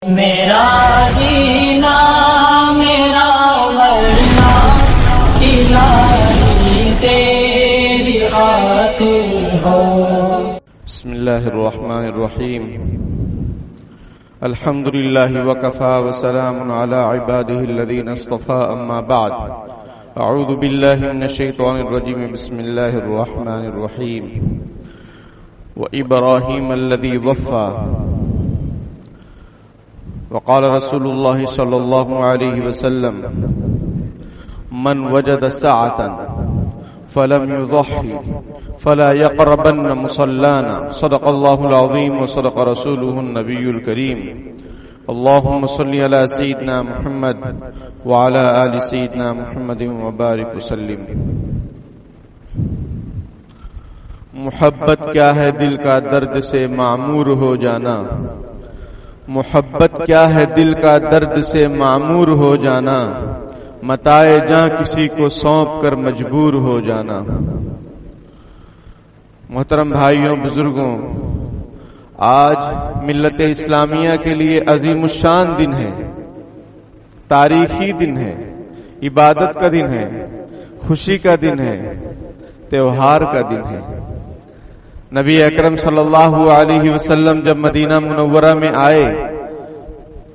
میرا جینا میرا مرنا الہی تیری خاطر ہو. بسم اللہ الرحمن الرحیم. الحمد للہ وکفا وسلام علی عباده الذین اصطفى. اما بعد اعوذ باللہ من الشیطان الرجیم. بسم اللہ الرحمن الرحیم. وإبراہیم الذی وفى. وقال رسول اللہ صلی اللہ علیہ وسلم من وجد ساعة فلم يضحي فلا يقربن مصلانا. صدق اللہ العظیم وصدق رسوله النبی الکریم. اللهم صل على سيدنا محمد وعلى آل سيدنا محمد وبارك وسلم. محبت کیا ہے دل کا درد سے معمور ہو جانا. محبت کیا ہے دل کا درد سے معمور ہو جانا. متاع جاں کسی کو سونپ کر مجبور ہو جانا. محترم بھائیوں بزرگوں، آج ملت اسلامیہ کے لیے عظیم الشان دن ہے، تاریخی دن ہے، عبادت کا دن ہے، خوشی کا دن ہے، تہوار کا دن ہے. نبی اکرم صلی اللہ علیہ وسلم جب مدینہ منورہ میں آئے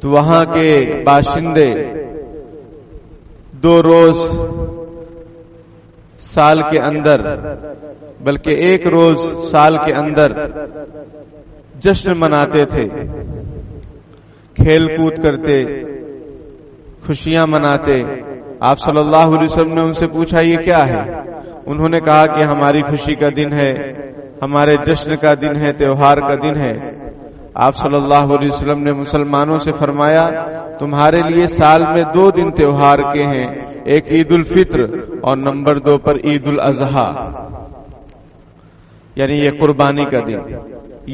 تو وہاں کے باشندے 2 روز سال کے اندر، بلکہ 1 روز سال کے اندر جشن مناتے تھے، کھیل کود کرتے، خوشیاں مناتے. آپ صلی اللہ علیہ وسلم نے ان سے پوچھا یہ کیا ہے؟ انہوں نے کہا کہ ہماری خوشی کا دن ہے، ہمارے جشن کا دن ہے، تہوار کا دن ہے. آپ صلی اللہ علیہ وسلم نے مسلمانوں سے فرمایا تمہارے لیے سال میں 2 دن تہوار کے ہیں، ایک عید الفطر اور نمبر 2 پر عید الاضحیٰ، یعنی یہ قربانی کا دن.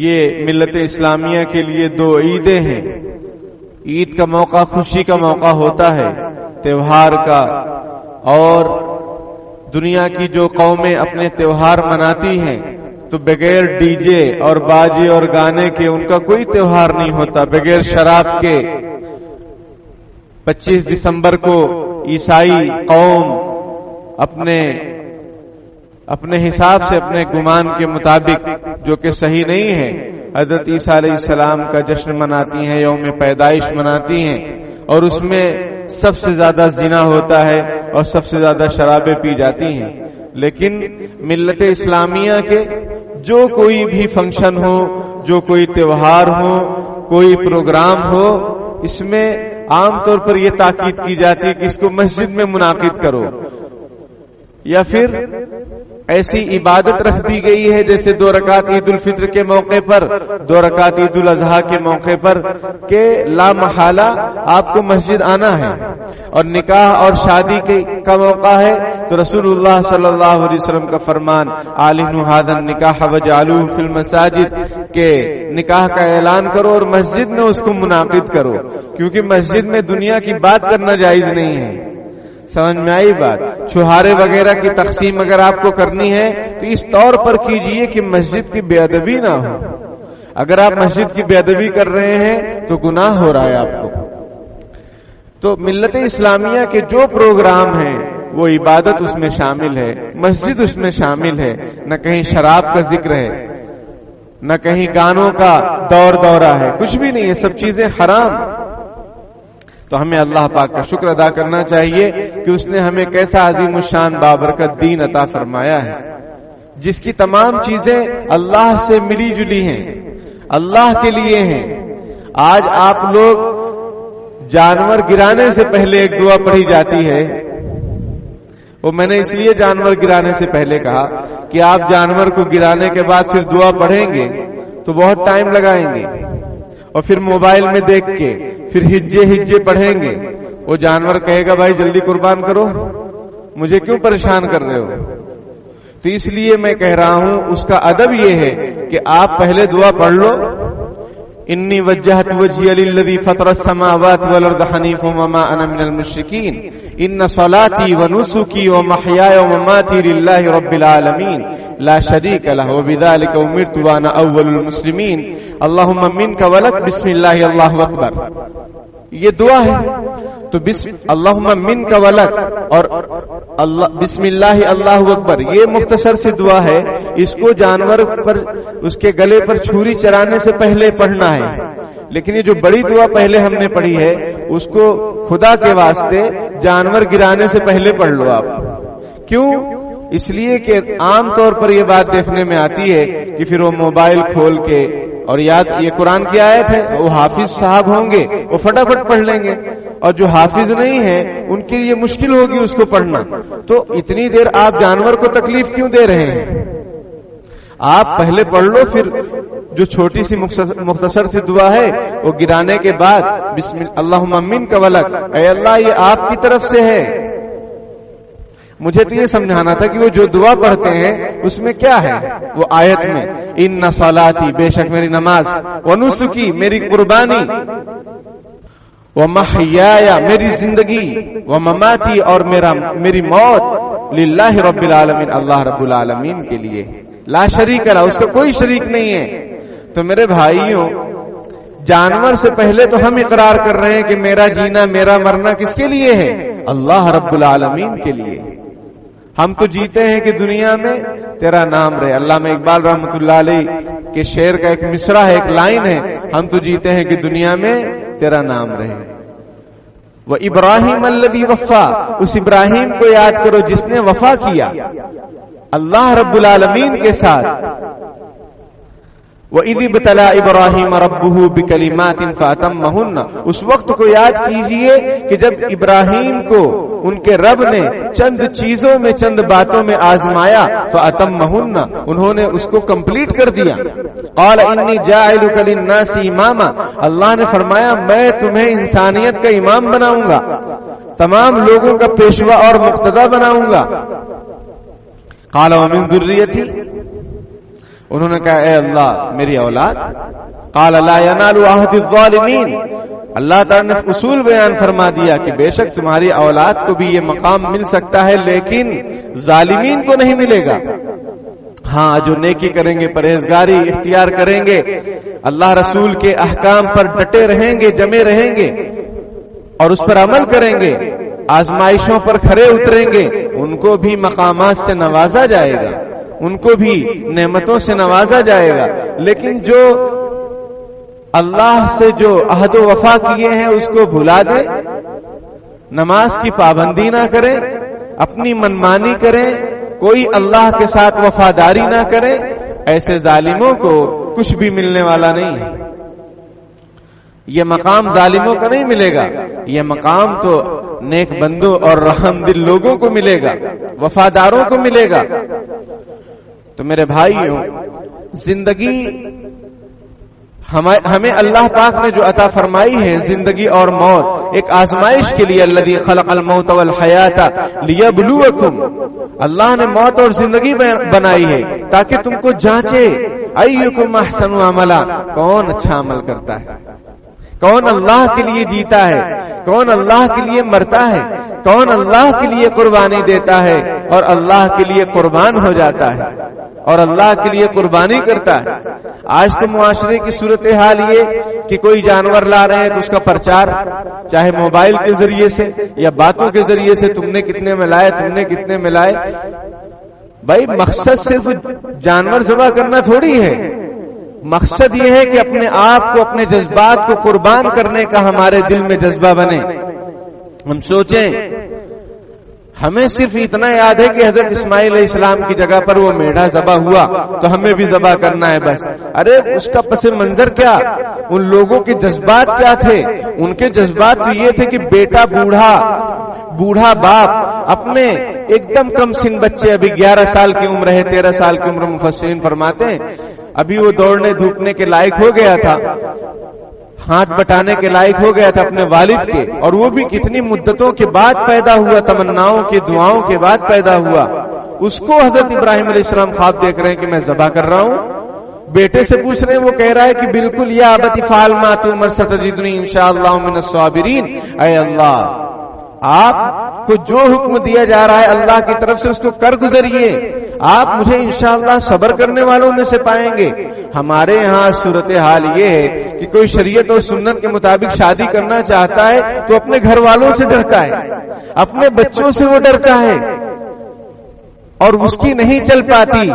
یہ ملت اسلامیہ کے لیے 2 عیدیں ہیں. عید کا موقع خوشی کا موقع ہوتا ہے، تہوار کا. اور دنیا کی جو قومیں اپنے تہوار مناتی ہیں تو بغیر ڈی جے اور باجے اور گانے کے ان کا کوئی تہوار نہیں ہوتا، بغیر شراب کے. 25 دسمبر کو عیسائی قوم اپنے حساب سے، اپنے گمان کے مطابق، جو کہ صحیح نہیں ہے، حضرت عیسیٰ علیہ السلام کا جشن مناتی ہیں، یوم پیدائش مناتی ہیں، اور اس میں سب سے زیادہ زنا ہوتا ہے اور سب سے زیادہ شرابیں پی جاتی ہیں. لیکن ملت اسلامیہ کے جو کوئی بھی فنکشن ہو، جو کوئی تہوار ہو، کوئی پروگرام ہو، اس میں عام طور پر یہ تاکید کی جاتی ہے کہ اس کو مسجد میں منعقد کرو، یا پھر ایسی عبادت رکھ دی گئی ہے جیسے 2 رکعت عید الفطر کے موقع پر، 2 رکعت عید الاضحیٰ کے موقع پر، کہ لا محالہ آپ کو مسجد آنا ہے. اور نکاح اور شادی کا موقع ہے تو رسول اللہ صلی اللہ علیہ وسلم کا فرمان اعلنوا ھذا النکاح وجعلوه فی المساجد، کہ نکاح کا اعلان کرو اور مسجد میں اس کو منعقد کرو، کیونکہ مسجد میں دنیا کی بات کرنا جائز نہیں ہے. سمجھ میں آئی بات؟ چھہارے وغیرہ کی تقسیم اگر آپ کو کرنی ہے تو اس طور پر کیجئے کہ مسجد کی بے ادبی نہ ہو. اگر آپ مسجد کی بے ادبی کر رہے ہیں تو گناہ ہو رہا ہے آپ کو. تو ملت اسلامیہ کے جو پروگرام ہیں وہ عبادت اس میں شامل ہے، مسجد اس میں شامل ہے. نہ کہیں شراب کا ذکر ہے، نہ کہیں گانوں کا دورہ ہے، کچھ بھی نہیں ہے، سب چیزیں حرام. تو ہمیں اللہ پاک کا شکر ادا کرنا چاہیے کہ اس نے ہمیں کیسا عظیم الشان بابرکت دین عطا فرمایا ہے، جس کی تمام چیزیں اللہ سے ملی جلی ہیں، اللہ کے لیے ہیں. آج آپ لوگ جانور گرانے سے پہلے ایک دعا پڑھی جاتی ہے، وہ میں نے اس لیے جانور گرانے سے پہلے کہا کہ آپ جانور کو گرانے کے بعد پھر دعا پڑھیں گے تو بہت ٹائم لگائیں گے، اور پھر موبائل میں دیکھ کے پھر ہجے پڑھیں گے. وہ جانور کہے گا بھائی جلدی قربان کرو، مجھے کیوں پریشان کر رہے ہو؟ تو اس لیے میں کہہ رہا ہوں اس کا ادب یہ ہے کہ آپ پہلے دعا پڑھ لو، انی وجہت وجہی للذی فطر السماوات والارض حنیفا وما انا من المشرکین ان صلاتی ونسکی ومحیای ومماتی للہ رب العالمین لا شریک لہ وبذلک امرت وانا اول المسلمین اللہم منک ولک بسم اللہ اللہ اکبر. یہ دعا ہے. تو اللہم منک ولک اور بسم اللہ اللہ اکبر یہ مختصر سی دعا ہے. اس کو جانور پر اس کے گلے پر چھری چرانے سے پہلے پڑھنا ہے. لیکن یہ جو بڑی دعا پہلے ہم نے پڑھی ہے اس کو خدا کے واسطے جانور گرانے سے پہلے پڑھ لو آپ. کیوں؟ اس لیے کہ عام طور پر یہ بات دیکھنے میں آتی ہے کہ پھر وہ موبائل کھول کے اور یہ قرآن کی آیت ہے وہ حافظ صاحب ہوں گے وہ فٹافٹ پڑھ لیں گے اور جو حافظ نہیں ہے ان کے لیے مشکل ہوگی اس کو پڑھنا. تو اتنی دیر آپ جانور کو تکلیف کیوں دے رہے ہیں؟ آپ پہلے پڑھ لو. پھر جو چھوٹی سی مختصر سی دعا ہے وہ گرانے کے بعد بسم اللہم منک ولک، اے اللہ یہ آپ کی طرف سے ہے. مجھے تو یہ سمجھانا تھا کہ وہ جو دعا پڑھتے ہیں اس میں کیا ہے. وہ آیت میں ان صلاتی بے شک میری نماز، ونسکی میری قربانی، ومحیایا میری زندگی، ومماتی اور میری موت، للہ رب العالمین اللہ رب العالمین کے لیے، لا شریک لہ اس کا کوئی شریک نہیں ہے. تو میرے بھائیوں جانور سے پہلے تو ہم اقرار کر رہے ہیں کہ میرا جینا میرا مرنا کس کے لیے ہے؟ اللہ رب العالمین کے لیے. ہم تو جیتے ہیں کہ دنیا میں تیرا نام رہے. علامہ اقبال رحمۃ اللہ علیہ کے شعر کا ایک مصرع ہے، ایک لائن ہے، ہم تو جیتے ہیں کہ دنیا میں تیرا نام رہے. وہ ابراہیم الذی وفا، اس ابراہیم کو یاد کرو جس نے وفا کیا اللہ رب العالمین کے ساتھ. وَإِذِ ابْتَلَىٰ إِبْرَاهِيمَ رَبُّهُ بِكَلِمَاتٍ فَأَتَمَّهُنَّ، اس وقت کو یاد کیجئے کہ جب ابراہیم کو ان کے رب نے چند چیزوں میں چند باتوں میں آزمایا، فَأَتَمَّهُنَّ انہوں نے اس کو کمپلیٹ کر دیا. قَالَ إِنِّي جَاعِلُكَ لِلنَّاسِ إِمَامًا، اللہ نے فرمایا میں تمہیں انسانیت کا امام بناؤں گا، تمام لوگوں کا پیشوا اور مقتدی بناؤں گا. قَالَ وَمِن ذُرِّيَّتِي، انہوں نے کہا اے اللہ میری اولاد. قال لا ينال عهد الظالمین، اللہ تعالیٰ نے اصول بیان فرما دیا کہ بے شک تمہاری اولاد کو بھی یہ مقام مل سکتا ہے لیکن ظالمین کو نہیں ملے گا. ہاں جو نیکی کریں گے، پرہیزگاری اختیار کریں گے، اللہ رسول کے احکام پر ڈٹے رہیں گے، جمے رہیں گے اور اس پر عمل کریں گے، آزمائشوں پر کھرے اتریں گے، ان کو بھی مقامات سے نوازا جائے گا، ان کو بھی نعمتوں سے نوازا جائے گا. لیکن جو اللہ سے جو عہد و وفا کیے ہیں اس کو بھلا دیں، نماز کی پابندی نہ کریں، اپنی منمانی کریں، کوئی اللہ کے ساتھ وفاداری نہ کریں، ایسے ظالموں کو کچھ بھی ملنے والا نہیں ہے. یہ مقام ظالموں کا نہیں ملے گا، یہ مقام تو نیک بندوں اور رحم دل لوگوں کو ملے گا، وفاداروں کو ملے گا. تو میرے بھائیوں زندگی ہمیں اللہ پاک نے جو عطا فرمائی ہے زندگی اور موت ایک آزمائش کے لیے. الذی خلق الموت والحیات لیبلوکم، اللہ نے موت اور زندگی بنائی ہے تاکہ تم کو جانچے. ایکم احسن عملا، کون اچھا عمل کرتا ہے، کون اللہ کے لیے جیتا ہے، کون اللہ کے لیے مرتا ہے، کون اللہ کے لیے قربانی دیتا ہے اور اللہ کے لیے قربان ہو جاتا ہے اور اللہ کے لیے قربانی کرتا ہے. آج تو معاشرے کی صورتحال یہ کہ کوئی جانور لا رہے ہیں تو اس کا پرچار چاہے موبائل کے ذریعے سے یا باتوں کے ذریعے سے، تم نے کتنے میں لائے، تم نے کتنے میں لائے. بھائی مقصد صرف جانور ذبح کرنا تھوڑی ہے، مقصد یہ ہے کہ اپنے آپ کو، اپنے جذبات کو قربان کرنے کا ہمارے دل میں جذبہ بنے. ہم سوچیں، ہمیں صرف اتنا یاد ہے کہ حضرت اسماعیل علیہ السلام کی جگہ پر وہ میڑھا ذبح ہوا تو ہمیں بھی ذبح کرنا ہے بس. ارے اس کا پس منظر کیا، ان لوگوں کے جذبات کیا تھے؟ ان کے جذبات تو یہ تھے کہ بیٹا بوڑھا باپ اپنے ایک دم کم سن بچے، ابھی 11 سال کی عمر ہے، 13 سال کی عمر، مفسرین فرماتے ہیں ابھی وہ دوڑنے دھوپنے کے لائق ہو گیا تھا، ہاتھ بٹانے کے لائق ہو گیا تھا اپنے والد کے، اور وہ بھی کتنی مدتوں کے بعد پیدا ہوا، تمناؤں کے دعاؤں کے بعد پیدا ہوا. اس کو حضرت ابراہیم علیہ السلام خواب دیکھ رہے ہیں کہ میں ذبح کر رہا ہوں. بیٹے سے پوچھ رہے ہیں، وہ کہہ رہا ہے کہ بالکل یا ابت فعل ما تؤمر ستجدنی انشاءاللہ من الصابرین، اے اللہ آپ کو جو حکم دیا جا رہا ہے اللہ کی طرف سے اس کو کر گزریے، آپ مجھے انشاءاللہ صبر کرنے والوں میں سے پائیں گے۔ ہمارے یہاں صورتحال یہ ہے کہ کوئی شریعت اور سنت کے مطابق شادی کرنا چاہتا ہے تو اپنے گھر والوں سے ڈرتا ہے، اپنے بچوں سے وہ ڈرتا ہے، اور اس کی نہیں چل پاتی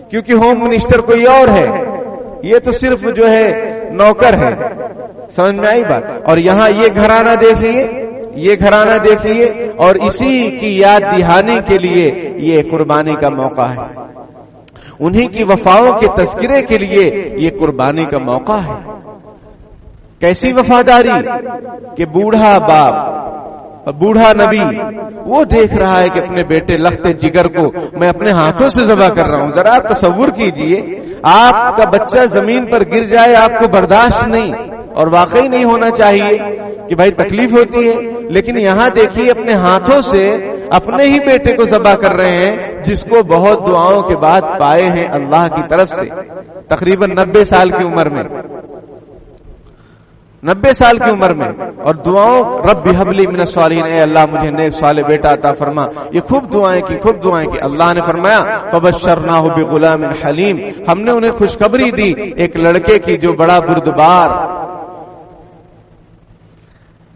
کیونکہ ہوم منسٹر کوئی اور ہے، یہ تو صرف جو ہے نوکر ہے۔ سمجھ میں آئی بات؟ اور یہاں یہ گھرانہ دیکھیے، یہ گھرانہ دیکھیے، اور اسی کی یاد دہانی کے لیے یہ قربانی کا موقع ہے، انہی کی وفاؤں کے تذکرے کے لیے یہ قربانی کا موقع ہے۔ کیسی وفاداری کہ بوڑھا باپ، بوڑھا نبی وہ دیکھ رہا ہے کہ اپنے بیٹے لخت جگر کو میں اپنے ہاتھوں سے ذبح کر رہا ہوں۔ ذرا تصور کیجئے، آپ کا بچہ زمین پر گر جائے آپ کو برداشت نہیں، اور واقعی نہیں ہونا چاہیے کہ بھائی تکلیف ہوتی ہے، لیکن یہاں دیکھیے اپنے ہاتھوں سے اپنے ہی بیٹے کو ذبح کر رہے ہیں، جس کو بہت دعاؤں کے بعد پائے ہیں اللہ کی طرف سے، تقریباً 90 سال کی عمر میں، 90 سال کی عمر میں، اور دعاؤں رب هب لی من الصالحین، اے اللہ مجھے نیک صالح بیٹا عطا فرما۔ یہ خوب دعائیں کی، اللہ نے فرمایا فبشرناہ بغلام حلیم، ہم نے انہیں خوشخبری دی ایک لڑکے کی جو بڑا بردبار،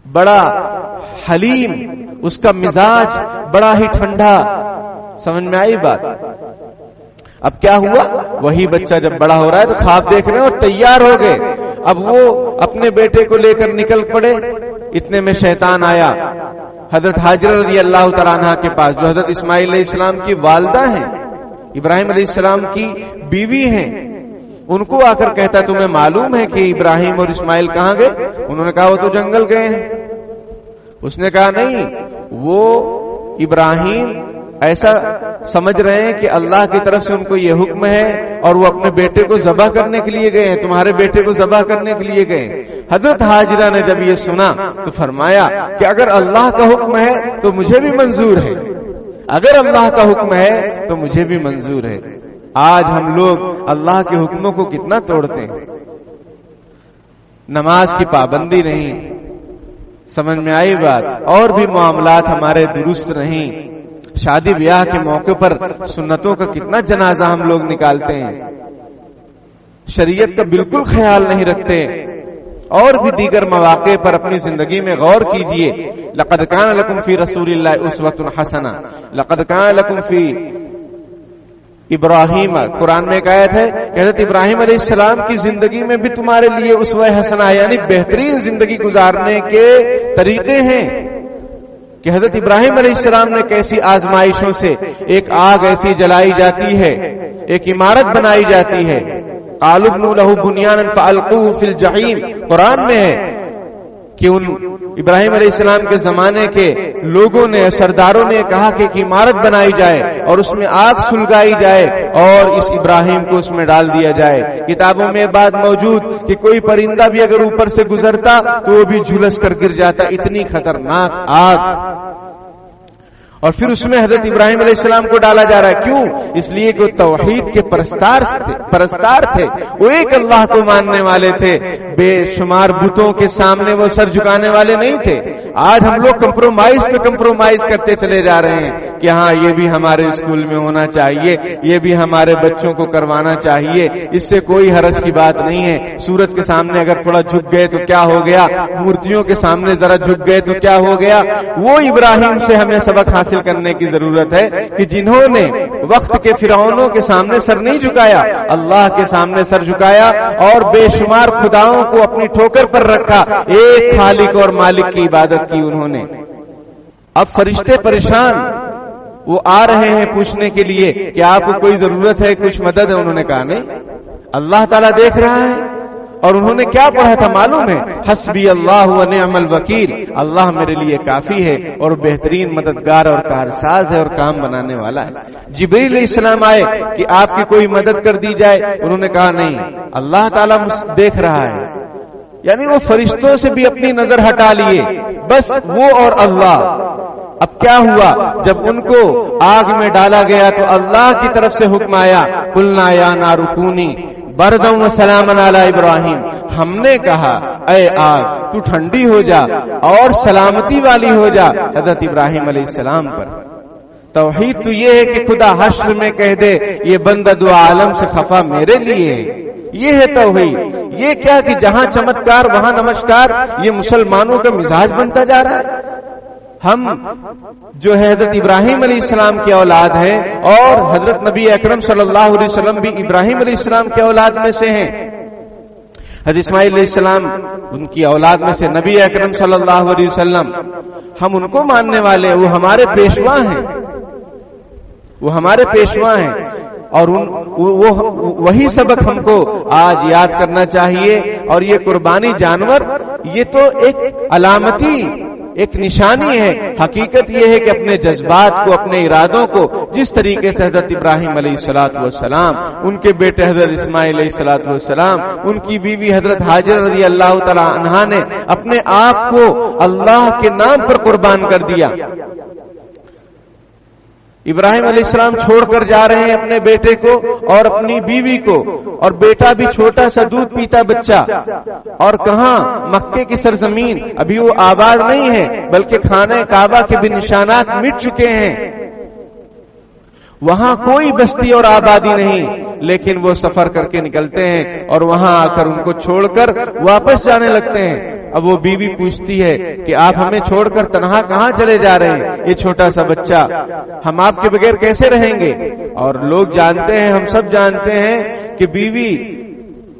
بڑا حلیم، اس کا مزاج بڑا ہی ٹھنڈا۔ سمجھ میں آئی بات؟ اب کیا ہوا؟ وہی بچہ جب بڑا ہو رہا ہے تو خواب دیکھ رہے ہیں اور تیار ہو گئے، اب وہ اپنے بیٹے کو لے کر نکل پڑے، اتنے میں شیطان آیا حضرت حاجرہ رضی اللہ تعالیٰ عنہ کے پاس، جو حضرت اسماعیل علیہ السلام کی والدہ ہیں، ابراہیم علیہ السلام کی بیوی ہیں، ان کو آ کر کہتا تمہیں معلوم ہے کہ ابراہیم اور اسماعیل کہاں گئے؟ انہوں نے کہا وہ تو جنگل گئے ہیں۔ اس نے کہا نہیں، وہ ابراہیم ایسا سمجھ رہے ہیں کہ اللہ کی طرف سے ان کو یہ حکم ہے اور وہ اپنے بیٹے کو ذبح کرنے کے لیے گئے ہیں، تمہارے بیٹے کو ذبح کرنے کے لیے گئے ہیں۔ حضرت حاجرہ نے جب یہ سنا تو فرمایا کہ اگر اللہ کا حکم ہے تو مجھے بھی منظور ہے، اگر اللہ کا حکم ہے تو مجھے بھی منظور ہے۔ آج ہم لوگ اللہ کے حکموں کو کتنا توڑتے ہیں، نماز کی پابندی نہیں، سمجھ میں آئی بات؟ اور بھی معاملات ہمارے درست نہیں، شادی بیاہ کے موقع پر سنتوں کا کتنا جنازہ ہم لوگ نکالتے ہیں، شریعت کا بالکل خیال نہیں رکھتے۔ اور بھی دیگر مواقع پر اپنی زندگی میں غور کیجئے۔ لقد کان لکم فی رسول اللہ اسوۃ حسنہ، لقد کان لکم فی ابراہیم، قرآن میں ایک آیت ہے کہ حضرت ابراہیم علیہ السلام کی زندگی میں بھی تمہارے لیے اسوہ حسنہ، یعنی بہترین زندگی گزارنے کے طریقے ہیں کہ حضرت ابراہیم علیہ السلام نے کیسی آزمائشوں سے، ایک آگ ایسی جلائی جاتی ہے، ایک عمارت بنائی جاتی ہے، قالوا ابنوا له بنيانا فالقوه في الجحيم، قرآن میں ہے کہ ان ابراہیم علیہ السلام کے زمانے کے لوگوں نے، سرداروں نے کہا کہ ایک عمارت بنائی جائے اور اس میں آگ سلگائی جائے اور اس ابراہیم کو اس میں ڈال دیا جائے۔ کتابوں میں بات موجود کہ کوئی پرندہ بھی اگر اوپر سے گزرتا تو وہ بھی جھلس کر گر جاتا، اتنی خطرناک آگ، اور پھر اس میں حضرت ابراہیم علیہ السلام کو ڈالا جا رہا ہے۔ کیوں؟ اس لیے کہ وہ توحید کے پرستار تھے، وہ ایک اللہ کو ماننے والے تھے، بے شمار بتوں کے سامنے وہ سر جھکانے والے نہیں تھے۔ آج ہم لوگ کمپرومائز پہ کمپرومائز کرتے چلے جا رہے ہیں کہ ہاں یہ بھی ہمارے اسکول میں ہونا چاہیے، یہ بھی ہمارے بچوں کو کروانا چاہیے، اس سے کوئی حرج کی بات نہیں ہے۔ سورج کے سامنے اگر تھوڑا جھک گئے تو کیا ہو گیا، مورتیوں کے سامنے ذرا جھک گئے تو کیا ہو گیا۔ وہ ابراہیم سے ہمیں سبق حاصل کرنے کی ضرورت ہے کہ جنہوں نے وقت کے فرعونوں کے سامنے سر نہیں جھکایا، اللہ کے سامنے سر جھکایا اور بے شمار خداؤں کو اپنی ٹھوکر پر رکھا، ایک خالق اور مالک کی عبادت کی انہوں نے۔ اب فرشتے پریشان، وہ آ رہے ہیں پوچھنے کے لیے کہ آپ کو کوئی ضرورت ہے، کچھ مدد ہے؟ انہوں نے کہا نہیں، اللہ تعالیٰ دیکھ رہا ہے۔ اور انہوں نے کیا پڑھا تھا معلوم ہے؟ حسبی اللہ و نعم الوکیل، اللہ میرے لیے کافی ہے اور بہترین مددگار اور کارساز ہے اور کام بنانے والا ہے۔ جبریل علیہ السلام آئے کہ آپ کی کوئی مدد کر دی جائے، انہوں نے کہا نہیں، اللہ تعالیٰ دیکھ رہا ہے۔ یعنی وہ فرشتوں سے بھی اپنی نظر ہٹا لیے، بس وہ اور اللہ۔ اب کیا ہوا؟ جب ان کو آگ میں ڈالا گیا تو اللہ کی طرف سے حکم آیا، قلنا یا نار کونی بردم و سلام علی ابراہیم، ہم نے کہا اے آگ تو ٹھنڈی ہو جا اور سلامتی والی ہو جا حضرت ابراہیم علیہ السلام پر۔ توحید تو یہ ہے کہ خدا حشر میں کہہ دے یہ بندہ دو عالم سے خفا میرے لیے ہے، یہ ہے توحید۔ یہ کیا کہ جہاں چمتکار وہاں نمسکار، یہ مسلمانوں کا مزاج بنتا جا رہا ہے۔ ہم جو ہے حضرت ابراہیم علیہ السلام کی اولاد ہے، اور حضرت نبی اکرم صلی اللہ علیہ وسلم بھی ابراہیم علیہ السلام کی اولاد میں سے ہیں۔ حضرت اسماعیل علیہ السلام ان کی اولاد میں سے، نبی اکرم صلی اللہ علیہ وسلم ہم ان کو ماننے والے، وہ ہمارے پیشوا ہیں، وہ ہمارے پیشوا ہیں، اور وہی سبق ہم کو آج یاد کرنا چاہیے۔ اور یہ قربانی جانور یہ تو ایک علامتی ایک نشانی ہے، حقیقت یہ ہے کہ اپنے جذبات کو، اپنے ارادوں کو جس طریقے سے حضرت ابراہیم علیہ السلام، ان کے بیٹے حضرت اسماعیل علیہ السلام، ان کی بیوی حضرت ہاجر رضی اللہ تعالی عنہا نے اپنے آپ کو اللہ کے نام پر قربان کر دیا۔ ابراہیم علیہ السلام چھوڑ کر جا رہے ہیں اپنے بیٹے کو اور اپنی بیوی کو، اور بیٹا بھی چھوٹا سا دودھ پیتا بچہ، اور کہاں مکے کی سرزمین ابھی وہ آباد نہیں ہے، بلکہ خانہ کعبہ کے بھی نشانات مٹ چکے ہیں، وہاں کوئی بستی اور آبادی نہیں، لیکن وہ سفر کر کے نکلتے ہیں اور وہاں آ کر ان کو چھوڑ کر واپس جانے لگتے ہیں۔ اب وہ بیوی پوچھتی ہے کہ آپ ہمیں چھوڑ کر تنہا کہاں چلے جا رہے ہیں، یہ چھوٹا سا بچہ، ہم آپ کے بغیر کیسے رہیں گے؟ اور لوگ جانتے ہیں، ہم سب جانتے ہیں کہ بیوی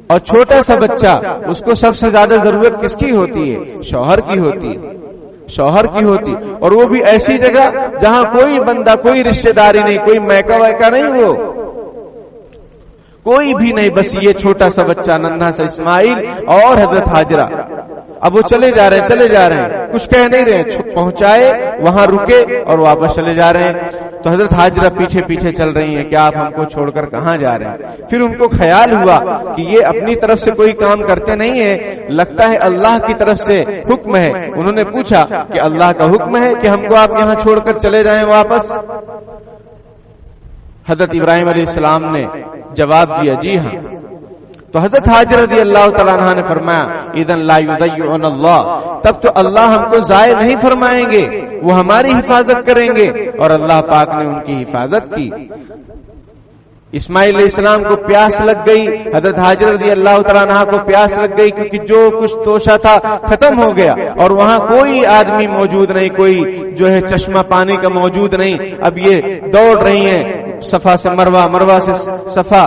اور چھوٹا سا بچہ، اس کو سب سے زیادہ ضرورت کس کی ہوتی ہے؟ شوہر کی ہوتی ہے، شوہر کی ہوتی، اور وہ بھی ایسی جگہ جہاں کوئی بندہ، کوئی رشتہ داری نہیں، کوئی میکا ویکا نہیں، وہ کوئی بھی نہیں، بس یہ چھوٹا سا بچہ ننھا سا اسماعیل اور حضرت ہاجرہ۔ اب وہ چلے جا رہے ہیں، کچھ کہہ نہیں رہے، پہنچائے وہاں رکے اور واپس چلے جا رہے ہیں۔ تو حضرت ہاجرہ پیچھے پیچھے چل رہی ہیں کہ آپ ہم کو چھوڑ کر کہاں جا رہے ہیں؟ پھر ان کو خیال ہوا کہ یہ اپنی طرف سے کوئی کام کرتے نہیں ہے، لگتا ہے اللہ کی طرف سے حکم ہے۔ انہوں نے پوچھا کہ اللہ کا حکم ہے کہ ہم کو آپ یہاں چھوڑ کر چلے جائیں واپس؟ حضرت ابراہیم علیہ السلام نے جواب دیا جی ہاں۔ تو حضرت ہاجر رضی اللہ تعالیٰ عنہ نے فرمایا اذن لا یضیعن اللہ، تب تو اللہ ہم کو ضائع نہیں فرمائیں گے، وہ ہماری حفاظت کریں گے، اور اللہ پاک نے ان کی حفاظت کی۔ اسماعیل علیہ السلام کو پیاس لگ گئی، حضرت ہاجر رضی اللہ تعالیٰ عنہ کو پیاس لگ گئی، کیونکہ جو کچھ توشہ تھا ختم ہو گیا، اور وہاں کوئی آدمی موجود نہیں، کوئی جو ہے چشمہ پانی کا موجود نہیں۔ اب یہ دوڑ رہی ہیں صفا سے مروہ، مروہ سے صفا۔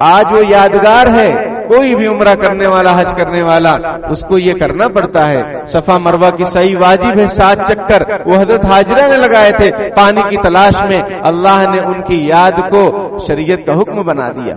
آج وہ یادگار ہے، کوئی بھی عمرہ کرنے والا، حج کرنے والا، اس کو یہ کرنا پڑتا ہے۔ صفا مروہ کی صحیح واجب ہے 7 چکر، وہ حضرت ہاجرہ نے لگائے تھے پانی کی تلاش میں، اللہ نے ان کی یاد کو شریعت کا حکم بنا دیا۔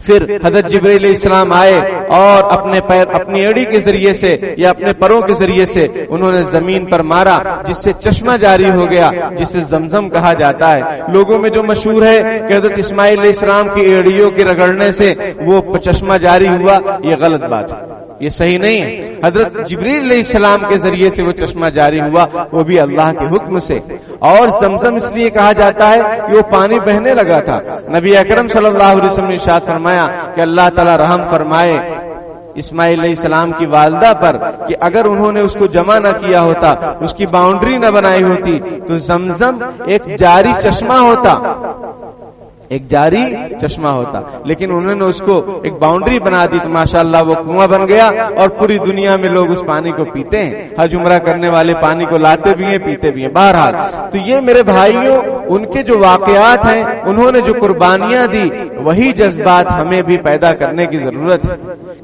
پھر حضرت جبرائیل علیہ السلام آئے اور اپنے پیر، اپنی ایڑی کے ذریعے سے یا اپنے پروں کے ذریعے سے انہوں نے زمین پر مارا، جس سے چشمہ جاری ہو گیا، جسے زمزم کہا جاتا ہے۔ لوگوں میں جو مشہور ہے کہ حضرت اسماعیل علیہ السلام کی ایڑیوں کے رگڑنے سے وہ چشمہ جاری ہوا، یہ غلط بات ہے، یہ صحیح نہیں ہے۔ حضرت جبرائیل علیہ السلام کے ذریعے سے وہ چشمہ جاری ہوا، وہ بھی اللہ کے حکم سے۔ اور زمزم اس لیے کہا جاتا ہے کہ وہ پانی بہنے لگا تھا۔ نبی اکرم صلی اللہ علیہ وسلم نے ارشاد فرمایا کہ اللہ تعالی رحم فرمائے اسماعیل علیہ السلام کی والدہ پر کہ اگر انہوں نے اس کو جمع نہ کیا ہوتا، اس کی باؤنڈری نہ بنائی ہوتی، تو زمزم ایک جاری چشمہ ہوتا، ایک جاری چشمہ ہوتا، لیکن انہوں نے اس کو ایک باؤنڈری بنا دی تو ماشاءاللہ وہ کنواں بن گیا، اور پوری دنیا میں لوگ اس پانی کو پیتے ہیں۔ حج عمرہ کرنے والے پانی کو لاتے بھی ہیں، پیتے بھی ہیں۔ بہرحال تو یہ میرے بھائیوں، ان کے جو واقعات ہیں، انہوں نے جو قربانیاں دی، وہی جذبات ہمیں بھی پیدا کرنے کی ضرورت ہے۔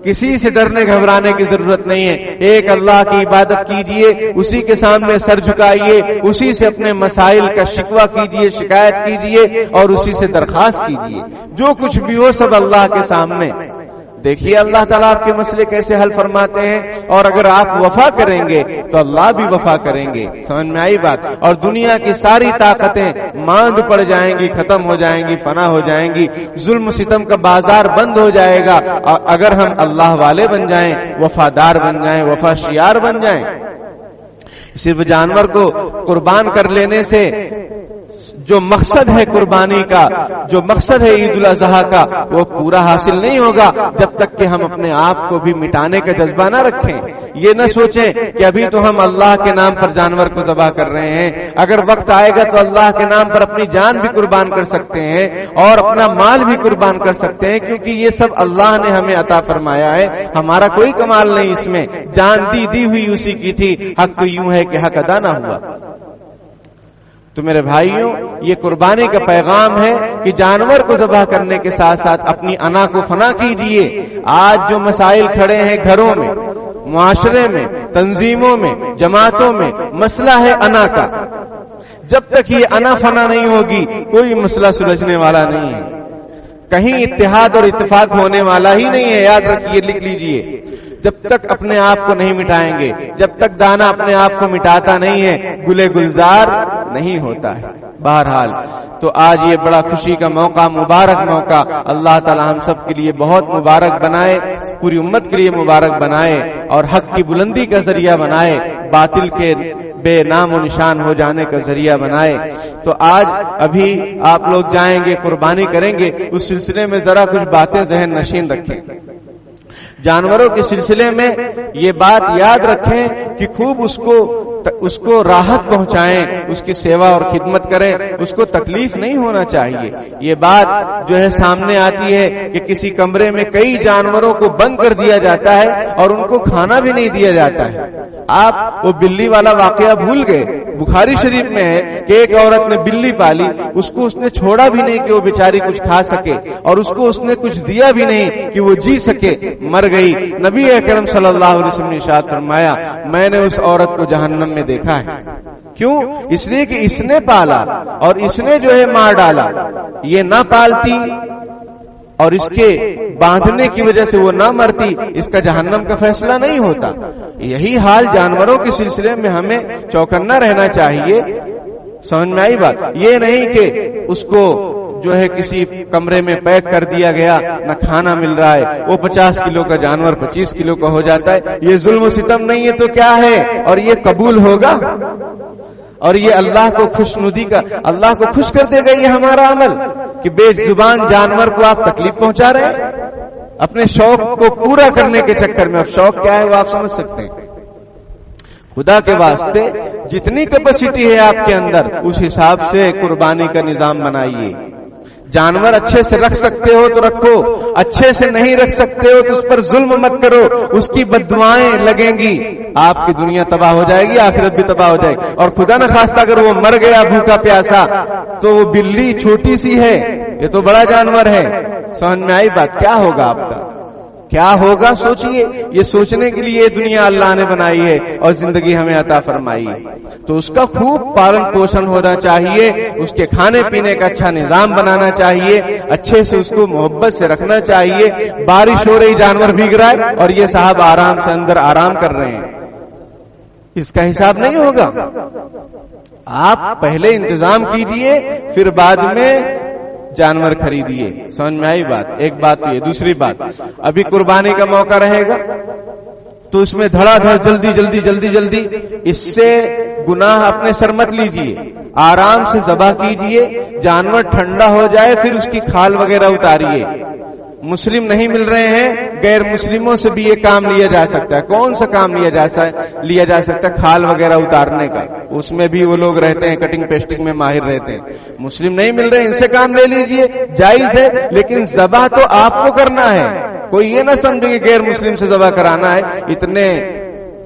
کسی سے ڈرنے گھبرانے کی ضرورت نہیں ہے، ایک اللہ کی عبادت کیجئے، اسی کے سامنے سر جھکائیے، اسی سے اپنے مسائل کا شکوہ کیجئے، شکایت کیجئے، اور اسی سے درخواست کیجئے۔ جو کچھ بھی ہو سب اللہ کے سامنے، دیکھیے اللہ تعالیٰ آپ کے مسئلے کیسے حل فرماتے ہیں، اور اگر آپ وفا کریں گے تو اللہ بھی وفا کریں گے۔ سمجھ میں آئی بات؟ اور دنیا کی ساری طاقتیں ماند پڑ جائیں گی، ختم ہو جائیں گی، فنا ہو جائیں گی، ظلم ستم کا بازار بند ہو جائے گا، اور اگر ہم اللہ والے بن جائیں، وفادار بن جائیں، وفا شیار بن جائیں۔ صرف جانور کو قربان کر لینے سے جو مقصد ہے قربانی کا، جو مقصد ہے عید الاضحیٰ کا، وہ پورا حاصل نہیں ہوگا جب تک کہ ہم اپنے آپ کو بھی مٹانے کا جذبہ نہ رکھیں۔ یہ نہ سوچیں کہ ابھی تو ہم اللہ کے نام پر جانور کو ذبح کر رہے ہیں، اگر وقت آئے گا تو اللہ کے نام پر اپنی جان بھی قربان کر سکتے ہیں اور اپنا مال بھی قربان کر سکتے ہیں، کیونکہ یہ سب اللہ نے ہمیں عطا فرمایا ہے، ہمارا کوئی کمال نہیں اس میں، جان دی ہوئی اسی کی تھی، حق تو یوں ہے کہ حق ادا نہ ہوا۔ تو میرے بھائیوں، یہ قربانی کا پیغام ہے کہ جانور کو ذبح کرنے کے ساتھ ساتھ اپنی انا کو فنا کیجئے۔ آج جو مسائل کھڑے ہیں گھروں میں، معاشرے میں، تنظیموں میں، جماعتوں میں، مسئلہ ہے انا کا۔ جب تک یہ انا فنا نہیں ہوگی کوئی مسئلہ سلجھنے والا نہیں ہے، کہیں اتحاد اور اتفاق ہونے والا ہی نہیں ہے۔ یاد رکھیے، لکھ لیجئے، جب تک اپنے آپ کو نہیں مٹائیں گے، جب تک دانا اپنے آپ کو مٹاتا نہیں ہے، گلے گلزار نہیں ہوتا ہے۔ بہرحال تو آج یہ بڑا خوشی کا موقع، مبارک موقع، اللہ تعالی ہم سب کے لیے بہت مبارک بنائے، پوری امت کے لیے مبارک بنائے اور حق کی بلندی کا ذریعہ بنائے، باطل کے بے نام و نشان ہو جانے کا ذریعہ بنائے۔ تو آج ابھی آپ لوگ جائیں گے، قربانی کریں گے، اس سلسلے میں ذرا کچھ باتیں ذہن نشین رکھیں۔ جانوروں کے سلسلے میں یہ بات یاد رکھیں کہ خوب اس کو راحت پہنچائیں، اس کی سیوا اور خدمت کریں، اس کو تکلیف نہیں ہونا چاہیے۔ یہ بات جو ہے سامنے آتی ہے کہ کسی کمرے میں کئی جانوروں کو بند کر دیا جاتا ہے اور ان کو کھانا بھی نہیں دیا جاتا ہے۔ آپ وہ بلی والا واقعہ بھول گئے، بخاری شریف میں ہے کہ ایک عورت نے بلی پالی، اس نے چھوڑا بھی نہیں کہ وہ بیچاری کچھ کھا سکے، اور اس نے کچھ دیا بھی نہیں کہ وہ جی سکے، مر گئی۔ نبی اکرم صلی اللہ علیہ وسلم نے ارشاد فرمایا، میں نے اس عورت کو جہنم میں دیکھا ہے۔ کیوں؟ اس لیے کہ اس نے پالا اور اس نے جو ہے مار ڈالا، یہ نہ پالتی اور اس کے باندھنے کی وجہ سے وہ نہ مرتی، اس کا جہنم کا فیصلہ نہیں ہوتا۔ یہی حال جانوروں کے سلسلے میں ہمیں چوکنا رہنا چاہیے۔ سمجھ میں آئی بات؟ یہ نہیں کہ اس کو جو ہے کسی کمرے میں پیک کر دیا گیا، نہ کھانا مل رہا ہے، وہ 50 کلو کا جانور 25 کلو کا ہو جاتا ہے۔ یہ ظلم و ستم نہیں ہے تو کیا ہے؟ اور یہ قبول ہوگا؟ اور یہ اللہ کو خوشنودی کا، اللہ کو خوش کر دے گا یہ ہمارا عمل کہ بے زبان جانور کو آپ تکلیف پہنچا رہے ہیں اپنے شوق کو پورا کرنے کے چکر میں؟ اور شوق کیا ہے وہ آپ سمجھ سکتے ہیں۔ خدا کے واسطے جتنی کیپیسٹی ہے آپ کے اندر اس حساب سے قربانی کا نظام بنائیے۔ جانور اچھے سے رکھ سکتے ہو تو رکھو، اچھے سے نہیں رکھ سکتے ہو تو اس پر ظلم مت کرو، اس کی بددعائیں لگیں گی، آپ کی دنیا تباہ ہو جائے گی، آخرت بھی تباہ ہو جائے گی۔ اور خدا نہ خواستہ اگر وہ مر گیا بھوکا پیاسا تو وہ بلی چھوٹی سی ہے، یہ تو بڑا جانور ہے۔ سمجھ میں آئی بات؟ کیا ہوگا آپ کا؟ کیا ہوگا سوچئے۔ یہ سوچنے کے لیے دنیا اللہ نے بنائی ہے اور زندگی ہمیں عطا فرمائی ہے، تو اس کا خوب پالن پوشن ہونا چاہیے، اس کے کھانے پینے کا اچھا نظام بنانا چاہیے، اچھے سے اس کو محبت سے رکھنا چاہیے۔ بارش ہو رہی، جانور بھیگ رہا ہے اور یہ صاحب آرام سے اندر آرام کر رہے ہیں، اس کا حساب نہیں ہوگا۔ آپ پہلے انتظام کیجئے، پھر بعد میں جانور خریدیے۔ سمجھ میں آئی بات؟ ایک بات یہ۔ دوسری بات، ابھی قربانی کا موقع رہے گا تو اس میں دھڑا دھڑ جلدی اس سے گناہ اپنے سر مت لیجئے، آرام سے ذبح کیجئے، جانور ٹھنڈا ہو جائے پھر اس کی کھال وغیرہ اتاریے۔ مسلم نہیں مل رہے ہیں، غیر مسلموں سے بھی یہ کام لیا جا سکتا ہے۔ کون سا کام لیا جا سکتا ہے؟ کھال وغیرہ اتارنے کا۔ اس میں بھی وہ لوگ رہتے ہیں کٹنگ پیسٹنگ میں ماہر رہتے ہیں۔ مسلم نہیں مل رہے، ان سے کام لے لیجئے، جائز ہے، لیکن ذبح تو آپ کو کرنا ہے۔ کوئی یہ نہ سمجھے کہ غیر مسلم سے ذبح کرانا ہے،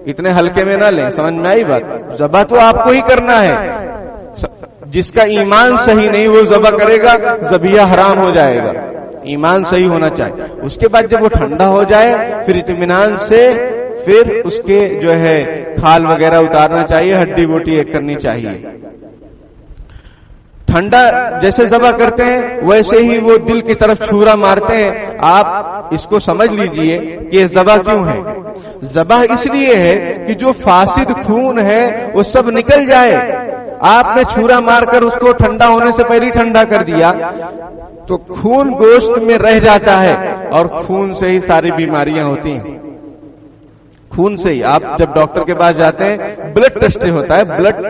اتنے ہلکے میں نہ لیں۔ سمجھ میں آئی بات؟ ذبح تو آپ کو ہی کرنا ہے۔ جس کا ایمان صحیح نہیں وہ ذبح کرے گا، ذبیحہ حرام ہو جائے گا۔ ایمان صحیح ہونا چاہیے۔ اس کے بعد جب وہ ٹھنڈا ہو جائے پھر اطمینان سے پھر اس کے جو ہے کھال وغیرہ اتارنا چاہیے، ہڈی بوٹی ایک کرنی چاہیے۔ ٹھنڈا جیسے ذبح کرتے ہیں ویسے ہی وہ دل کی طرف چھورا مارتے ہیں۔ آپ اس کو سمجھ لیجئے کہ یہ ذبح کیوں ہے۔ ذبح اس لیے ہے کہ جو فاسد خون ہے وہ سب نکل جائے۔ آپ نے چھورا مار کر اس کو ٹھنڈا ہونے سے پہلے ٹھنڈا کر دیا تو خون گوشت میں رہ جاتا ہے اور خون سے ہی ساری بیماریاں ہوتی ہیں۔ خون سے ہی آپ جب ڈاکٹر کے پاس جاتے ہیں بلڈ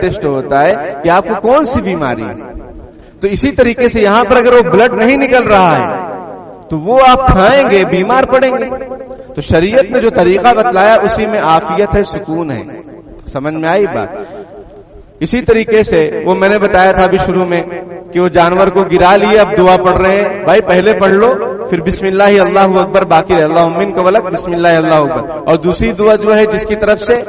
ٹیسٹ ہوتا ہے کہ آپ کو کون سی بیماری ہے۔ تو اسی طریقے سے یہاں پر اگر وہ بلڈ نہیں نکل رہا ہے تو وہ آپ کھائیں گے بیمار پڑیں گے. تو شریعت نے جو طریقہ بتلایا اسی میں عافیت ہے, سکون ہے. سمجھ میں آئی بات؟ اسی طریقے سے وہ میں نے بتایا تھا ابھی شروع میں کہ وہ جانور کو گرا لیے, اب دعا پڑھ رہے ہیں. بھائی پہلے پڑھ لو, پھر بسم اللہ اللہ اکبر باقی رہے, اللہ من کا ولک بسم اللہ اللہ اکبر. اور دوسری دعا جو ہے جس کی طرف سے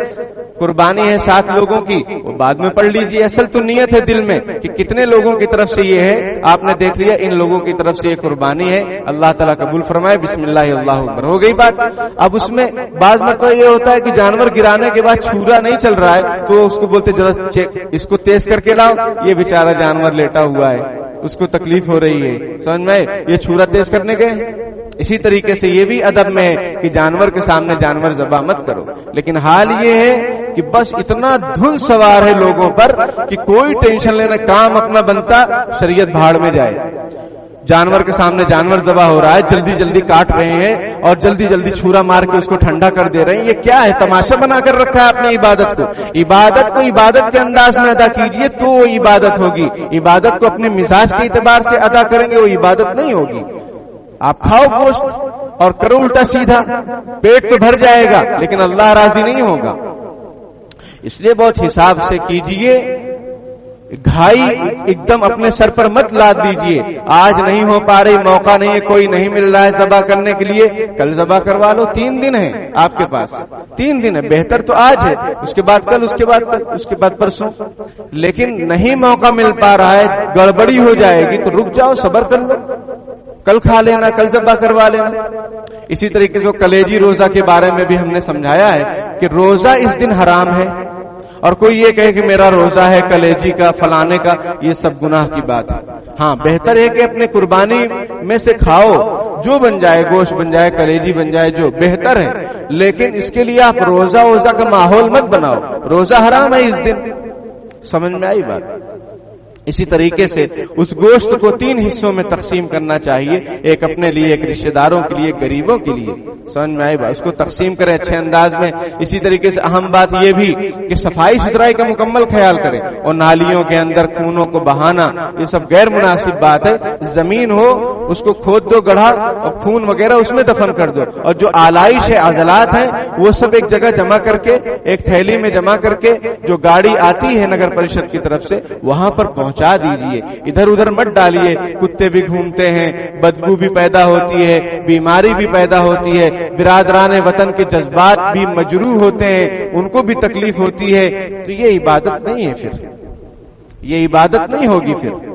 قربانی ہے 7 لوگوں کی, وہ بعد میں پڑھ لیجیے. اصل تو نیت ہے دل میں کہ کتنے لوگوں کی طرف سے یہ ہے, آپ نے دیکھ لیا ان لوگوں کی طرف سے یہ قربانی ہے, اللہ تعالیٰ قبول فرمائے, بسم اللہ اللہ اکبر, ہو گئی بات. اب اس میں بعض مرتبہ یہ ہوتا ہے کہ جانور گرانے کے بعد چھورا نہیں چل رہا ہے تو اس کو بولتے اس کو تیز کر کے لاؤ, یہ بیچارہ جانور لیٹا ہوا ہے, اس کو تکلیف ہو رہی ہے. سمجھ میں یہ چھورا تیز کرنے گئے. اسی طریقے سے یہ بھی ادب میں ہے کہ جانور کے سامنے جانور ذبح مت کرو. لیکن حال یہ ہے کہ بس اتنا دھن سوار ہے لوگوں پر کہ کوئی ٹینشن لینا, کام اپنا بنتا, شریعت بھاڑ میں جائے. جانور کے سامنے جانور ذبح ہو رہا ہے, جلدی جلدی کاٹ رہے ہیں اور جلدی جلدی چھورا مار کے اس کو ٹھنڈا کر دے رہے ہیں. یہ کیا ہے؟ تماشا بنا کر رکھا ہے اپنی عبادت کو. عبادت کو عبادت کے انداز میں ادا کیجئے تو وہ عبادت ہوگی. عبادت کو اپنے مزاج کے اعتبار سے ادا کریں گے وہ عبادت نہیں ہوگی. آپ کھاؤ گوشت اور کرو الٹا سیدھا, پیٹ تو بھر جائے گا لیکن اللہ راضی نہیں ہوگا. اس لیے بہت حساب سے کیجئے. گھائی ایک دم اپنے سر پر مت لاد دیجئے. آج نہیں ہو پا رہی, موقع نہیں ہے, کوئی نہیں مل رہا ہے ذبح کرنے کے لیے, کل ذبح کروا لو. 3 دن ہے آپ کے پاس, 3 دن ہے. بہتر تو آج ہے, اس کے بعد کل, اس کے بعد کل, اس کے بعد پرسوں. لیکن نہیں موقع مل پا رہا ہے, گڑبڑی ہو جائے گی تو رک جاؤ, صبر کر لو, کل کھا لینا, کل ذبح کروا لینا. اسی طریقے سے کلیجی روزہ کے بارے میں بھی ہم نے سمجھایا ہے کہ روزہ اس دن حرام ہے. اور کوئی یہ کہے کہ میرا روزہ ہے کلیجی کا, فلانے کا, یہ سب گناہ کی بات ہے. ہاں بہتر ہے کہ اپنے قربانی میں سے کھاؤ, جو بن جائے, گوشت بن جائے, کلیجی بن جائے, جو بہتر ہے. لیکن اس کے لیے آپ روزہ کا ماحول مت بناؤ. روزہ حرام ہے اس دن. سمجھ میں آئی بات؟ اسی طریقے سے اس گوشت کو 3 حصوں میں تقسیم کرنا چاہیے, ایک اپنے لیے, ایک رشتہ داروں کے لیے, غریبوں کے لیے. سمجھ میں آئی بات؟ اس کو تقسیم کریں اچھے انداز میں. اسی طریقے سے اہم بات یہ بھی کہ صفائی ستھرائی کا مکمل خیال کریں, اور نالیوں کے اندر خونوں کو بہانا یہ سب غیر مناسب بات ہے. زمین ہو اس کو کھود دو, گڑھا, اور خون وغیرہ اس میں دفن کر دو, اور جو آلائش ہے, عضلات ہیں, وہ سب ایک جگہ جمع کر کے, ایک تھیلی میں جمع کر کے, جو گاڑی آتی ہے نگر پریشد کی طرف سے وہاں پر پہنچا دیجئے. ادھر ادھر مت ڈالیے, کتے بھی گھومتے ہیں, بدبو بھی پیدا ہوتی ہے, بیماری بھی پیدا ہوتی ہے, برادران وطن کے جذبات بھی مجروح ہوتے ہیں, ان کو بھی تکلیف ہوتی ہے. تو یہ عبادت نہیں ہے, پھر یہ عبادت نہیں ہوگی. پھر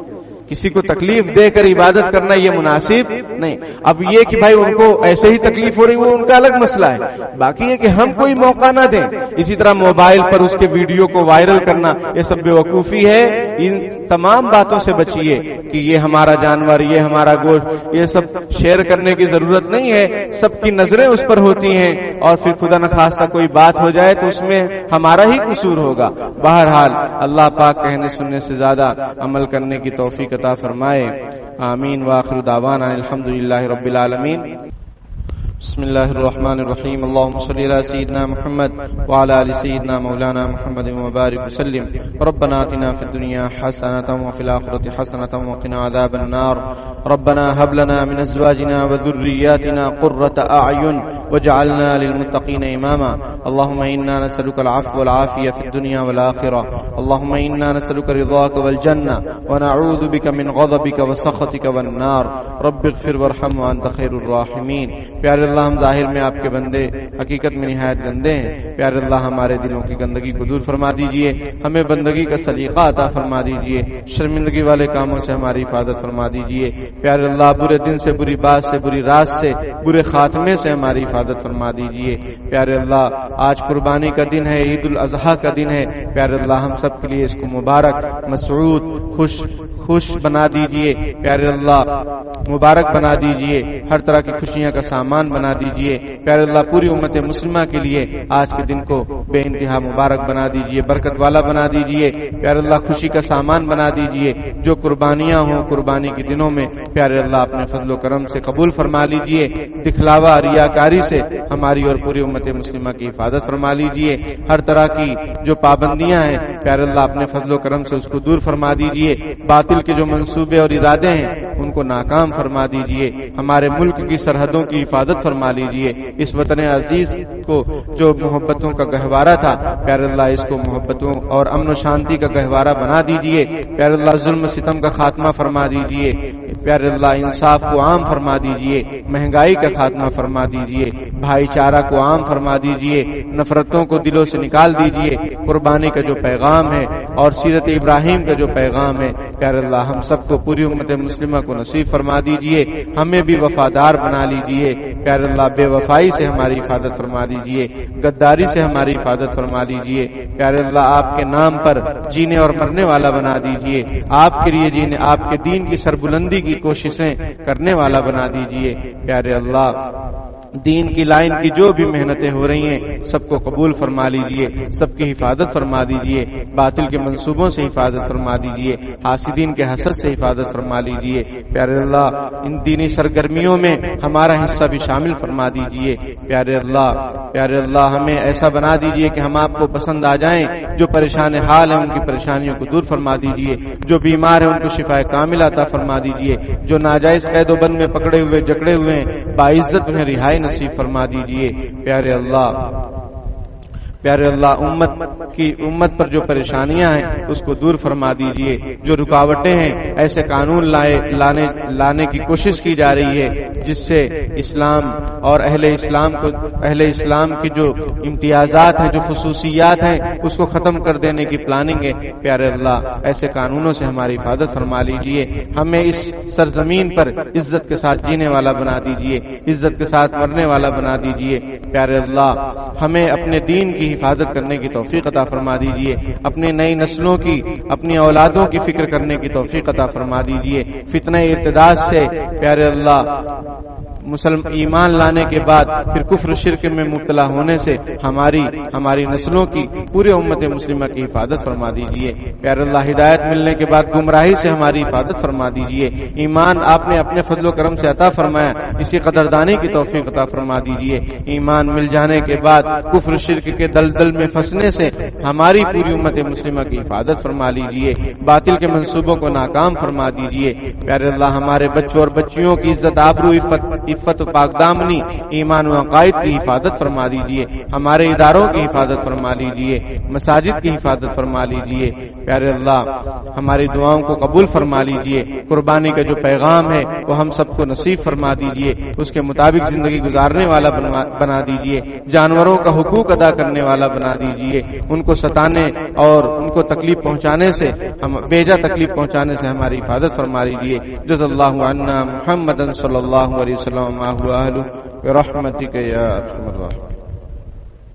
کسی کو تکلیف دے کر عبادت کرنا یہ مناسب نہیں. اب یہ کہ بھائی ان کو ایسے ہی تکلیف ہو رہی, وہ ان کا الگ مسئلہ ہے. باقی یہ کہ ہم کوئی موقع نہ دیں. اسی طرح موبائل پر اس کے ویڈیو کو وائرل کرنا یہ سب بے وقوفی ہے. ان تمام باتوں سے بچیے کہ یہ ہمارا جانور, یہ ہمارا گوشت, یہ سب شیئر کرنے کی ضرورت نہیں ہے. سب کی نظریں اس پر ہوتی ہیں, اور پھر خدا نخواستہ کوئی بات ہو جائے تو اس میں ہمارا ہی قصور ہوگا. بہرحال اللہ پاک کہنے سننے سے زیادہ عمل کرنے کی توفیق عطا فرمائے. آمین. وآخر دعوانا الحمدللہ رب العالمین. بسم اللہ الرحمن الرحیم. اللهم صل علی سیدنا محمد وعلى ال سیدنا مولانا محمد وبارک وسلم. ربنا آتنا فی الدنیا حسنة وفی الآخرة حسنة وقنا عذاب النار. ربنا هب لنا من ازواجنا وذرياتنا قرة اعین واجعلنا للمتقین اماما. اللهم انا نسألك العفو والعافية في الدنيا والآخرة. اللهم انا نسألك رضاك والجنة ونعوذ بك من غضبك وسخطك والنار. رب اغفر وارحم وانت خیر الراحمین. پیارے اللہ, ہم ظاہر میں آپ کے بندے, حقیقت میں نہایت گندے ہیں. پیارے اللہ, ہمارے دلوں کی گندگی کو دور فرما دیجئے, ہمیں بندگی کا سلیقہ عطا فرما دیجئے, شرمندگی والے کاموں سے ہماری حفاظت فرما دیجئے. پیارے اللہ, برے دن سے, بری بات سے, بری رات سے, برے خاتمے سے ہماری حفاظت فرما دیجئے. پیارے اللہ, آج قربانی کا دن ہے, عید الاضحیٰ کا دن ہے. پیارے اللہ, ہم سب کے لیے اس کو مبارک, مسعود, خوش بنا دیجئے. پیارے اللہ, مبارک بنا دیجئے, ہر طرح کی خوشیاں کا سامان بنا دیجئے. پیارے اللہ, پوری امت مسلمہ کے لیے آج کے دن کو بے انتہا مبارک بنا دیجئے، برکت والا بنا دیجئے پیارے اللہ، خوشی کا سامان بنا دیجئے، جو قربانیاں ہوں قربانی کے دنوں میں پیارے اللہ اپنے فضل و کرم سے قبول فرما لیجئے، دکھلاوا ریاکاری سے ہماری اور پوری امت مسلمہ کی حفاظت فرما لیجئے، ہر طرح کی جو پابندیاں ہیں پیارے اللہ اپنے فضل و کرم سے اس کو دور فرما دیجئے، باطل کے جو منصوبے اور ارادے ہیں ان کو ناکام فرما دیجئے، ہمارے ملک کی سرحدوں کی حفاظت فرما لیجئے، اس وطن عزیز کو جو محبتوں کا گہوارہ تھا پیارے اللہ اس کو محبتوں اور امن و شانتی کا گہوارہ بنا دیجئے، پیارے اللہ ظلم ستم کا خاتمہ فرما دیجئے، پیارے اللہ انصاف کو عام فرما دیجئے، مہنگائی کا خاتمہ فرما دیجئے، بھائی چارہ کو عام فرما دیجئے، نفرتوں کو دلوں سے نکال دیجئے، قربانی کا جو پیغام ہے اور سیرت ابراہیم کا جو پیغام ہے پیارے اللہ ہم سب کو پوری امت مسلمہ کو نصیب فرما دیجئے، ہمیں بھی وفادار بنا لیجئے پیارے اللہ، بے وفائی سے ہماری حفاظت فرما دیجئے، غداری سے ہماری حفاظت فرما دیجئے پیارے اللہ، آپ کے نام پر جینے اور مرنے والا بنا دیجئے، آپ کے لیے جینے، آپ کے دین کی سربلندی کی کوششیں کرنے والا بنا دیجئے پیارے اللہ، دین کی لائن کی جو بھی محنتیں ہو رہی ہیں سب کو قبول فرما لیجئے، سب کی حفاظت فرما دیجئے، باطل کے منصوبوں سے حفاظت فرما دیجئے، حاسدین کے حسد سے حفاظت فرما لیجئے پیارے اللہ، ان دینی سرگرمیوں میں ہمارا حصہ بھی شامل فرما دیجئے پیارے اللہ ہمیں ایسا بنا دیجئے کہ ہم آپ کو پسند آ جائیں، جو پریشان حال ہیں ان کی پریشانیوں کو دور فرما دیجئے، جو بیمار ہیں ان کو شفاء کامل عطا فرما دیجئے، جو ناجائز قید و بند میں پکڑے ہوئے جکڑے ہوئے ہیں باعزت انہیں رہائی نصیب فرما دیجئے پیارے اللہ، امت پر جو پریشانیاں ہیں اس کو دور فرما دیجئے، جو رکاوٹیں ہیں ایسے قانون لانے کی کوشش کی جا رہی ہے جس سے اسلام اور اہل اسلام کی جو امتیازات ہیں، جو خصوصیات ہیں اس کو ختم کر دینے کی پلاننگ ہے پیارے اللہ، ایسے قانونوں سے ہماری حفاظت فرما لیجئے، ہمیں اس سرزمین پر عزت کے ساتھ جینے والا بنا دیجئے، عزت کے ساتھ مرنے والا بنا دیجئے پیارے اللہ، ہمیں اپنے دین کی حفاظت کرنے کی توفیق عطا فرما دیجئے، اپنی نئی نسلوں کی، اپنی اولادوں کی فکر کرنے کی توفیق عطا فرما دیجئے، فتنہ ارتداد سے پیارے اللہ ایمان لانے کے بعد پھر کفر شرک میں مبتلا ہونے سے ہماری نسلوں کی پورے امت مسلمہ کی حفاظت فرما دیجئے پیارے اللہ، ہدایت ملنے کے بعد گمراہی سے ہماری حفاظت فرما دیجئے، ایمان آپ نے اپنے فضل و کرم سے عطا فرمایا، اسی قدردانی کی توفیق عطا فرما دیجئے، ایمان مل جانے کے بعد کفر شرک کے دلدل میں پھنسنے سے ہماری پوری امت مسلمہ کی حفاظت فرما لیجئے، باطل کے منصوبوں کو ناکام فرما دیجئے پیارے اللہ، ہمارے بچوں اور بچیوں کی عزت آبرو عفت و پاک دامنی ایمان و عقائد کی حفاظت فرما دیجئے، ہمارے اداروں کی حفاظت فرما لیجئے، مساجد کی حفاظت فرما لیجئے پیارے اللہ، ہماری دعاؤں کو قبول فرما لیجئے، قربانی کا جو پیغام ہے وہ ہم سب کو نصیب فرما دیجئے، اس کے مطابق زندگی گزارنے والا بنا دیجئے، جانوروں کا حقوق ادا کرنے والا بنا دیجئے، ان کو ستانے اور ان کو تکلیف پہنچانے سے بیجا تکلیف پہنچانے سے ہماری حفاظت فرما لیجئے، جزا اللہ عنا محمد صلی اللہ علیہ وسلم برحمتک یا ارحم الراحمین۔